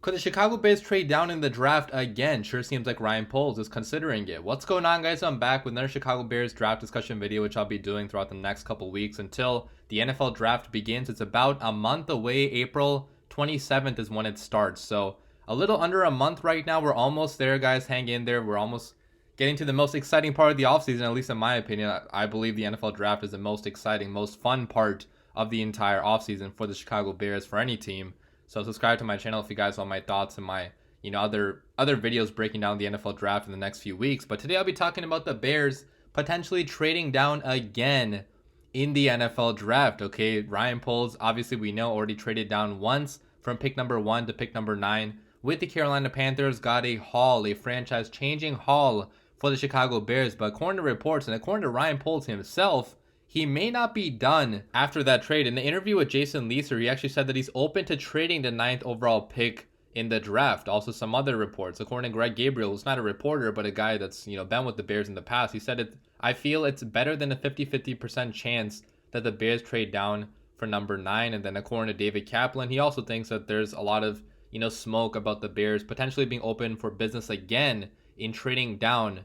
Could the Chicago Bears trade down in the draft again? Sure seems like Ryan Poles is considering it. What's going on, guys? I'm back with another Chicago Bears draft discussion video, which I'll be doing throughout the next couple weeks until the NFL draft begins. It's about a month away. April 27th is when it starts. So a little under a month right now. We're almost there, guys. Hang in there. We're almost getting to the most exciting part of the offseason, at least in my opinion. I believe the NFL draft is the most exciting, most fun part of the entire offseason for the Chicago Bears, for any team. So subscribe to my channel if you guys want my thoughts and my, other videos breaking down the NFL draft in the next few weeks. But today I'll be talking about the Bears potentially trading down again in the NFL draft. Okay, Ryan Poles, obviously we know, already traded down once from pick number 1 to pick number 9 with the Carolina Panthers. Got a haul, a franchise-changing haul for the Chicago Bears. But according to reports and according to Ryan Poles himself, he may not be done after that trade. In the interview with Jason, he actually said that he's open to trading the 9th overall pick in the draft. Also, some other reports, according to Greg Gabriel, who's not a reporter, but a guy that's, been with the Bears in the past. He said, I feel it's better than a 50-50% chance that the Bears trade down for number 9. And then according to David Kaplan, he also thinks that there's a lot of, smoke about the Bears potentially being open for business again in trading down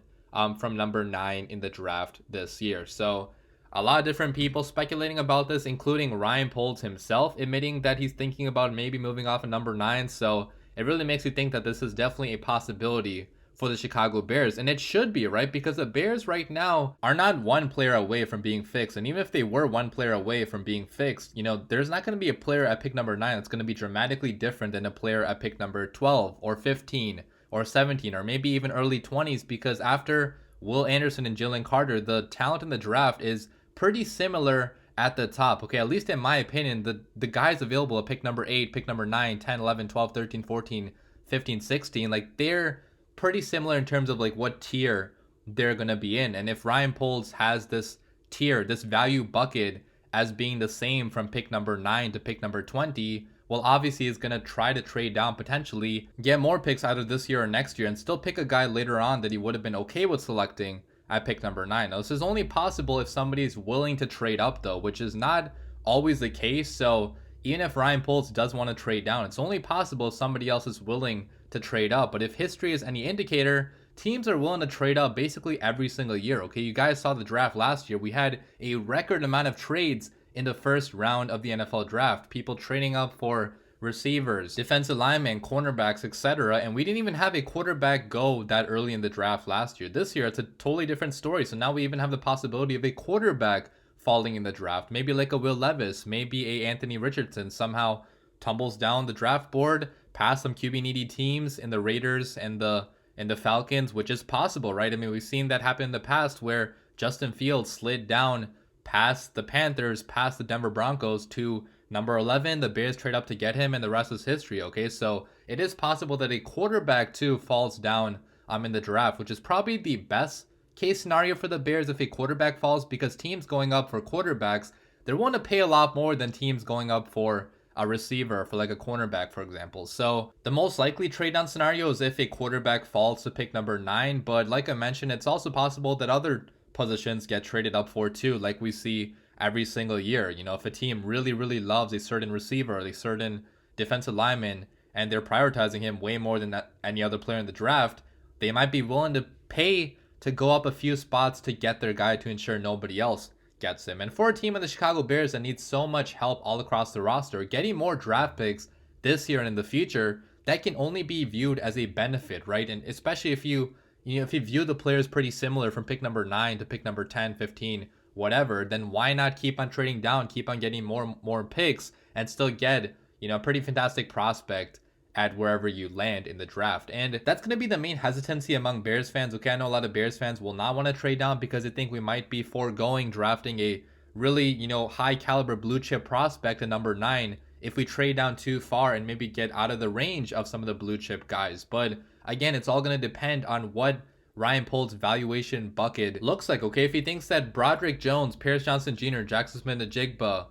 from number 9 in the draft this year. So a lot of different people speculating about this, including Ryan Poles himself, admitting that he's thinking about maybe moving off of number 9. So it really makes you think that this is definitely a possibility for the Chicago Bears. And it should be, right? Because the Bears right now are not one player away from being fixed. And even if they were one player away from being fixed, there's not going to be a player at pick number 9 that's going to be dramatically different than a player at pick number 12 or 15 or 17 or maybe even early 20s. Because after Will Anderson and Jalen Carter, the talent in the draft is pretty similar at the top. Okay, at least in my opinion, the guys available at pick number 8, pick number 9, 10, 11, 12, 13, 14, 15, 16, like they're pretty similar in terms of like what tier they're going to be in. And if Ryan Poles has this tier, this value bucket as being the same from pick number 9 to pick number 20, well, obviously he's going to try to trade down, potentially get more picks either this year or next year, and still pick a guy later on that he would have been okay with selecting at pick number 9. Now, this is only possible if somebody's willing to trade up, though, which is not always the case. So even if Ryan Poles does want to trade down, it's only possible if somebody else is willing to trade up. But if history is any indicator, teams are willing to trade up basically every single year. Okay, you guys saw the draft last year. We had a record amount of trades in the first round of the NFL draft. People trading up for receivers, defensive linemen, cornerbacks, etc. And we didn't even have a quarterback go that early in the draft last year. This year, it's a totally different story. So now we even have the possibility of a quarterback falling in the draft. Maybe like a Will Levis, maybe a Anthony Richardson somehow tumbles down the draft board past some QB needy teams in the Raiders and the Falcons, which is possible, right? I mean, we've seen that happen in the past where Justin Fields slid down past the Panthers, past the Denver Broncos to number 11, the Bears trade up to get him, and the rest is history, okay? So it is possible that a quarterback, too, falls down in the draft, which is probably the best case scenario for the Bears if a quarterback falls, because teams going up for quarterbacks, they're willing to pay a lot more than teams going up for a receiver, for like a cornerback, for example. So the most likely trade down scenario is if a quarterback falls to pick number 9, but like I mentioned, it's also possible that other positions get traded up for, too, like we see every single year. If a team really, really loves a certain receiver or a certain defensive lineman and they're prioritizing him way more than any other player in the draft, they might be willing to pay to go up a few spots to get their guy to ensure nobody else gets him. And for a team of the Chicago Bears that needs so much help all across the roster, getting more draft picks this year and in the future, that can only be viewed as a benefit, right? And especially if you view the players pretty similar from pick number 9 to pick number 10, 15, whatever, then why not keep on trading down, keep on getting more picks, and still get, a pretty fantastic prospect at wherever you land in the draft. And that's going to be the main hesitancy among Bears fans. Okay, I know a lot of Bears fans will not want to trade down because they think we might be foregoing drafting a really, high caliber blue chip prospect at number 9 if we trade down too far and maybe get out of the range of some of the blue chip guys. But again, it's all going to depend on what Ryan Poles' valuation bucket looks like. Okay, if he thinks that Broderick Jones, Paris Johnson Jr., Jaxon Smith-Njigba,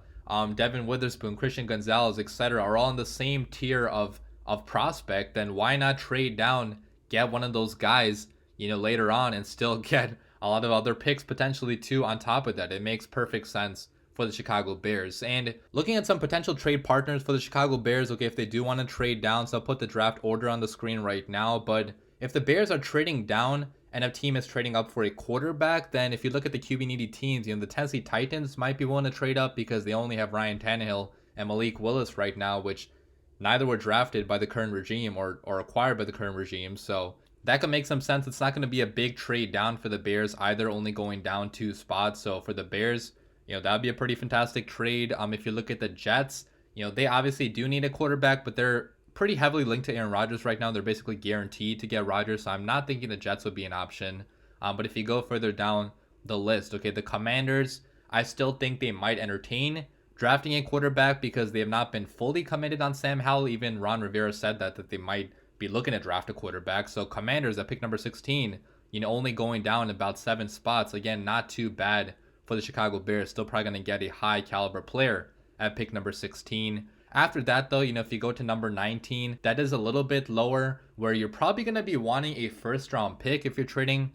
Devin Witherspoon, Christian Gonzalez, etc., are all in the same tier of prospect, then why not trade down, get one of those guys, later on, and still get a lot of other picks potentially too on top of that? It makes perfect sense for the Chicago Bears. And looking at some potential trade partners for the Chicago Bears, okay, if they do want to trade down, so I'll put the draft order on the screen right now. But if the Bears are trading down and a team is trading up for a quarterback, then if you look at the QB needy teams, the Tennessee Titans might be willing to trade up because they only have Ryan Tannehill and Malik Willis right now, which neither were drafted by the current regime or acquired by the current regime. So that could make some sense. It's not going to be a big trade down for the Bears either, only going down 2 spots. So for the Bears, that would be a pretty fantastic trade. If you look at the Jets, they obviously do need a quarterback, but they're pretty heavily linked to Aaron Rodgers right now. They're basically guaranteed to get Rodgers, so I'm not thinking the Jets would be an option. But if you go further down the list, okay, the Commanders, I still think they might entertain drafting a quarterback because they have not been fully committed on Sam Howell. Even Ron Rivera said that they might be looking to draft a quarterback. So Commanders at pick number 16, only going down about 7 spots. Again, not too bad for the Chicago Bears. Still probably going to get a high caliber player at pick number 16. After that, though, if you go to number 19, that is a little bit lower, where you're probably going to be wanting a first round pick if you're trading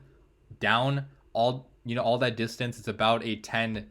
down all that distance. It's about a 10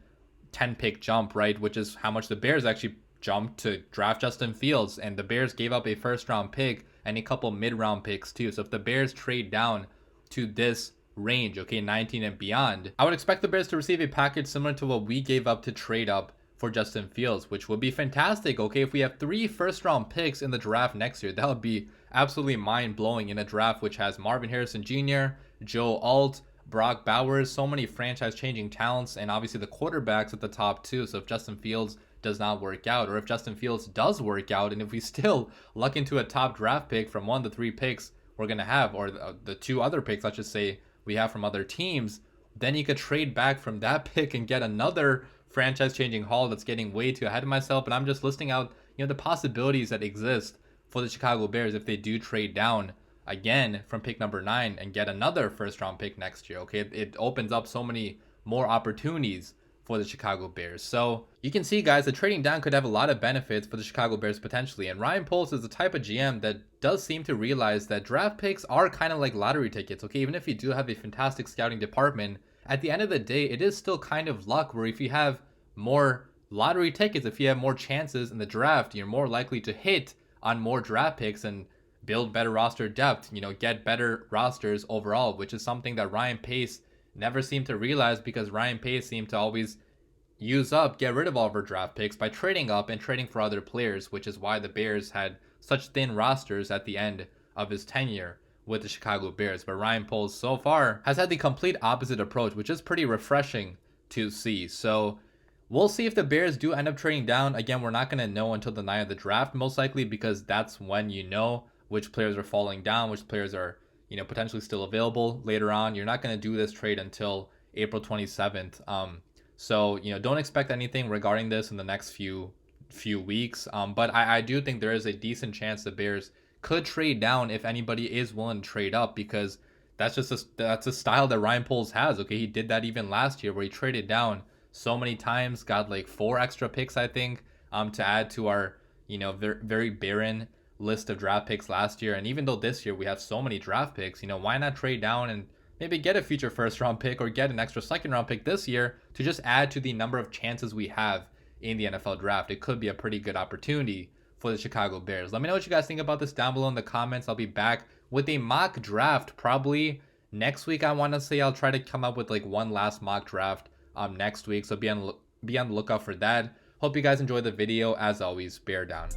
pick jump, right? Which is how much the Bears actually jumped to draft Justin Fields, and the Bears gave up a first round pick and a couple mid round picks too. So if the Bears trade down to this range, okay, 19 and beyond, I would expect the Bears to receive a package similar to what we gave up to trade up for Justin Fields, which would be fantastic. Okay, if we have 3 first round picks in the draft next year, that would be absolutely mind blowing in a draft which has Marvin Harrison Jr., Joe Alt, Brock Bowers, so many franchise changing talents, and obviously the quarterbacks at the top too. So if Justin Fields does not work out, or if Justin Fields does work out, and if we still luck into a top draft pick from 1 to 3 picks we're going to have, or the 2 other picks, let's just say, we have from other teams, then you could trade back from that pick and get another franchise changing haul. That's getting way too ahead of myself, but I'm just listing out the possibilities that exist for the Chicago Bears if they do trade down again from pick number 9 and get another first round pick next year. Okay, it opens up so many more opportunities for the Chicago Bears. So you can see, guys, that trading down could have a lot of benefits for the Chicago Bears potentially. And Ryan Poles is the type of GM that does seem to realize that draft picks are kind of like lottery tickets. Okay, even if you do have a fantastic scouting department, at the end of the day, it is still kind of luck, where if you have more lottery tickets, if you have more chances in the draft, you're more likely to hit on more draft picks and build better roster depth, get better rosters overall, which is something that Ryan Pace never seemed to realize, because Ryan Pace seemed to always get rid of all of her draft picks by trading up and trading for other players, which is why the Bears had such thin rosters at the end of his tenure with the Chicago Bears. But Ryan Poles so far has had the complete opposite approach, which is pretty refreshing to see. So we'll see if the Bears do end up trading down. Again, we're not going to know until the night of the draft, most likely, because that's when which players are falling down, which players are potentially still available later on. You're not going to do this trade until April 27th. So don't expect anything regarding this in the next few weeks. But I do think there is a decent chance the Bears could trade down if anybody is willing to trade up, because that's a style that Ryan Poles has. Okay, he did that even last year, where he traded down so many times, got like 4 extra picks, I think, to add to our very, very barren list of draft picks last year. And even though this year we have so many draft picks, why not trade down and maybe get a future first round pick or get an extra second round pick this year to just add to the number of chances we have in the NFL draft? It could be a pretty good opportunity for the Chicago Bears. Let me know what you guys think about this down below in the comments. I'll be back with a mock draft probably next week. I want to say I'll try to come up with like one last mock draft next week, so be on the lookout for that. Hope you guys enjoyed the video. As always, bear down.